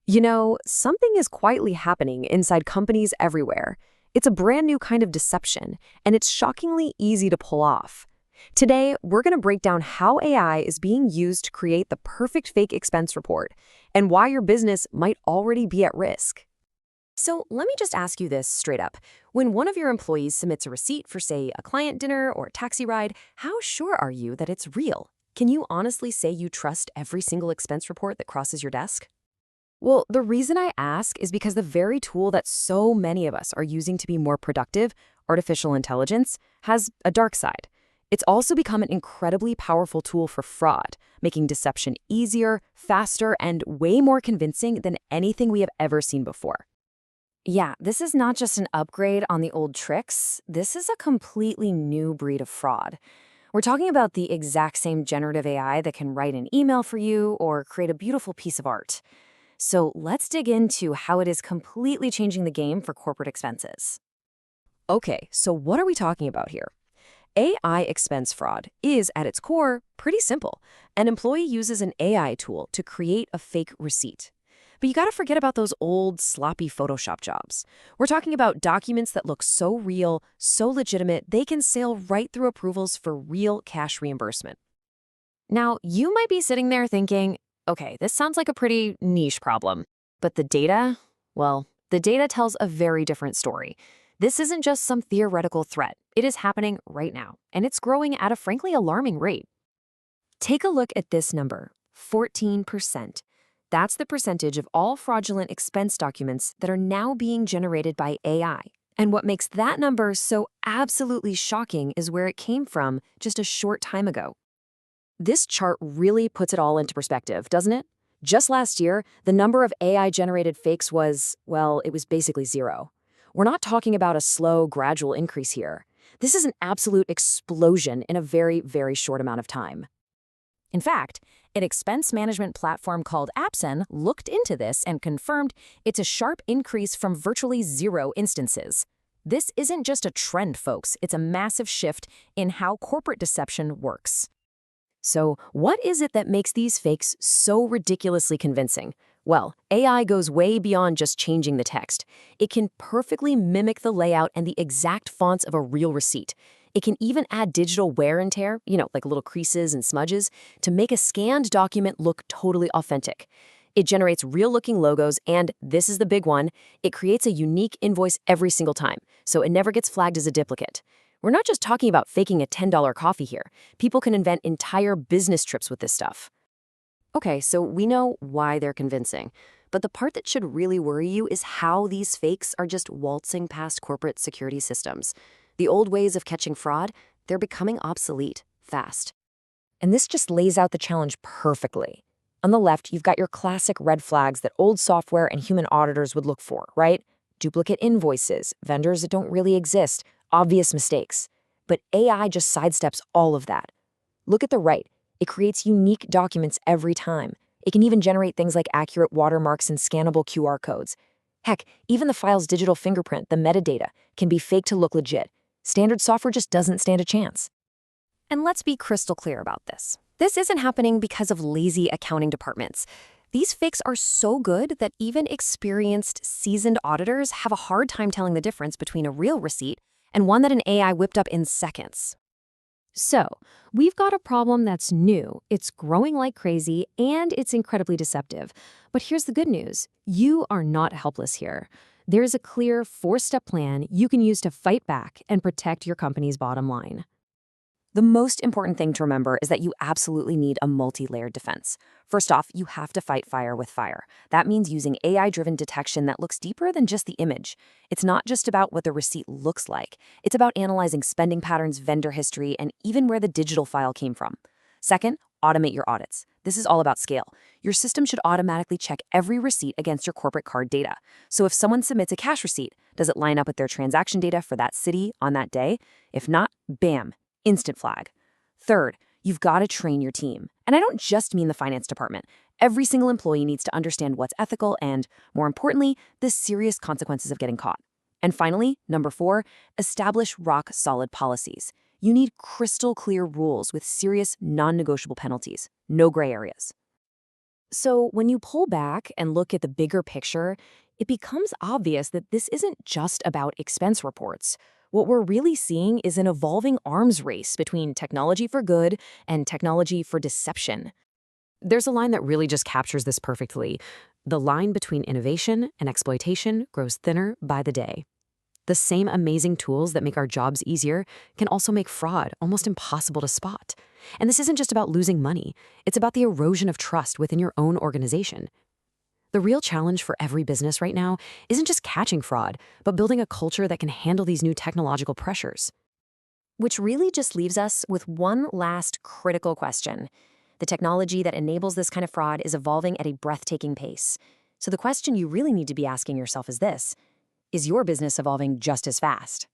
Something is quietly happening inside companies everywhere. It's a brand new kind of deception, and it's shockingly easy to pull off. Today, we're going to break down how AI is being used to create the perfect fake expense report and why your business might already be at risk. So, let me just ask you this straight up. When one of your employees submits a receipt for, say, a client dinner or a taxi ride, how sure are you that it's real? Can you honestly say you trust every single expense report that crosses your desk? Well, the reason I ask is because the very tool that so many of us are using to be more productive, artificial intelligence, has a dark side. It's also become an incredibly powerful tool for fraud, making deception easier, faster, and way more convincing than anything we have ever seen before. Yeah, this is not just an upgrade on the old tricks. This is a completely new breed of fraud. We're talking about the exact same generative AI that can write an email for you or create a beautiful piece of art. So let's dig into how it is completely changing the game for corporate expenses. Okay, so what are we talking about here? AI expense fraud is, at its core, pretty simple. An employee uses an AI tool to create a fake receipt. But you gotta forget about those old, sloppy Photoshop jobs. We're talking about documents that look so real, so legitimate, they can sail right through approvals for real cash reimbursement. Now, you might be sitting there thinking, okay, this sounds like a pretty niche problem. But the data? Well, the data tells a very different story. This isn't just some theoretical threat. It is happening right now, and it's growing at a frankly alarming rate. Take a look at this number, 14%. That's the percentage of all fraudulent expense documents that are now being generated by AI. And what makes that number so absolutely shocking is where it came from just a short time ago. This chart really puts it all into perspective, doesn't it? Just last year, the number of AI-generated fakes was, well, it was basically zero. We're not talking about a slow, gradual increase here. This is an absolute explosion in a very, very short amount of time. In fact, an expense management platform called Apsen looked into this and confirmed it's a sharp increase from virtually zero instances. This isn't just a trend, folks. It's a massive shift in how corporate deception works. So, what is it that makes these fakes so ridiculously convincing? Well, AI goes way beyond just changing the text. It can perfectly mimic the layout and the exact fonts of a real receipt. It can even add digital wear and tear, like little creases and smudges, to make a scanned document look totally authentic. It generates real-looking logos, and this is the big one, it creates a unique invoice every single time, so it never gets flagged as a duplicate. We're not just talking about faking a $10 coffee here. People can invent entire business trips with this stuff. Okay, so we know why they're convincing. But the part that should really worry you is how these fakes are just waltzing past corporate security systems. The old ways of catching fraud, they're becoming obsolete fast. And this just lays out the challenge perfectly. On the left, you've got your classic red flags that old software and human auditors would look for, right? Duplicate invoices, vendors that don't really exist, obvious mistakes. But AI just sidesteps all of that. Look at the right. It creates unique documents every time. It can even generate things like accurate watermarks and scannable QR codes. Heck, even the file's digital fingerprint, the metadata, can be faked to look legit. Standard software just doesn't stand a chance. And let's be crystal clear about this. This isn't happening because of lazy accounting departments. These fakes are so good that even experienced, seasoned auditors have a hard time telling the difference between a real receipt and one that an AI whipped up in seconds. So, we've got a problem that's new, it's growing like crazy, and it's incredibly deceptive. But here's the good news. You are not helpless here. There's a clear four-step plan you can use to fight back and protect your company's bottom line. The most important thing to remember is that you absolutely need a multi-layered defense. First off, you have to fight fire with fire. That means using AI-driven detection that looks deeper than just the image. It's not just about what the receipt looks like. It's about analyzing spending patterns, vendor history, and even where the digital file came from. Second, automate your audits. This is all about scale. Your system should automatically check every receipt against your corporate card data. So if someone submits a cash receipt, does it line up with their transaction data for that city on that day? If not, bam. Instant flag. Third, you've got to train your team. And I don't just mean the finance department. Every single employee needs to understand what's ethical and, more importantly, the serious consequences of getting caught. And finally, number 4, establish rock-solid policies. You need crystal clear rules with serious, non-negotiable penalties. No gray areas. So when you pull back and look at the bigger picture, it becomes obvious that this isn't just about expense reports. What we're really seeing is an evolving arms race between technology for good and technology for deception. There's a line that really just captures this perfectly. The line between innovation and exploitation grows thinner by the day. The same amazing tools that make our jobs easier can also make fraud almost impossible to spot. And this isn't just about losing money, it's about the erosion of trust within your own organization. The real challenge for every business right now isn't just catching fraud, but building a culture that can handle these new technological pressures. Which really just leaves us with one last critical question. The technology that enables this kind of fraud is evolving at a breathtaking pace. So the question you really need to be asking yourself is this: is your business evolving just as fast?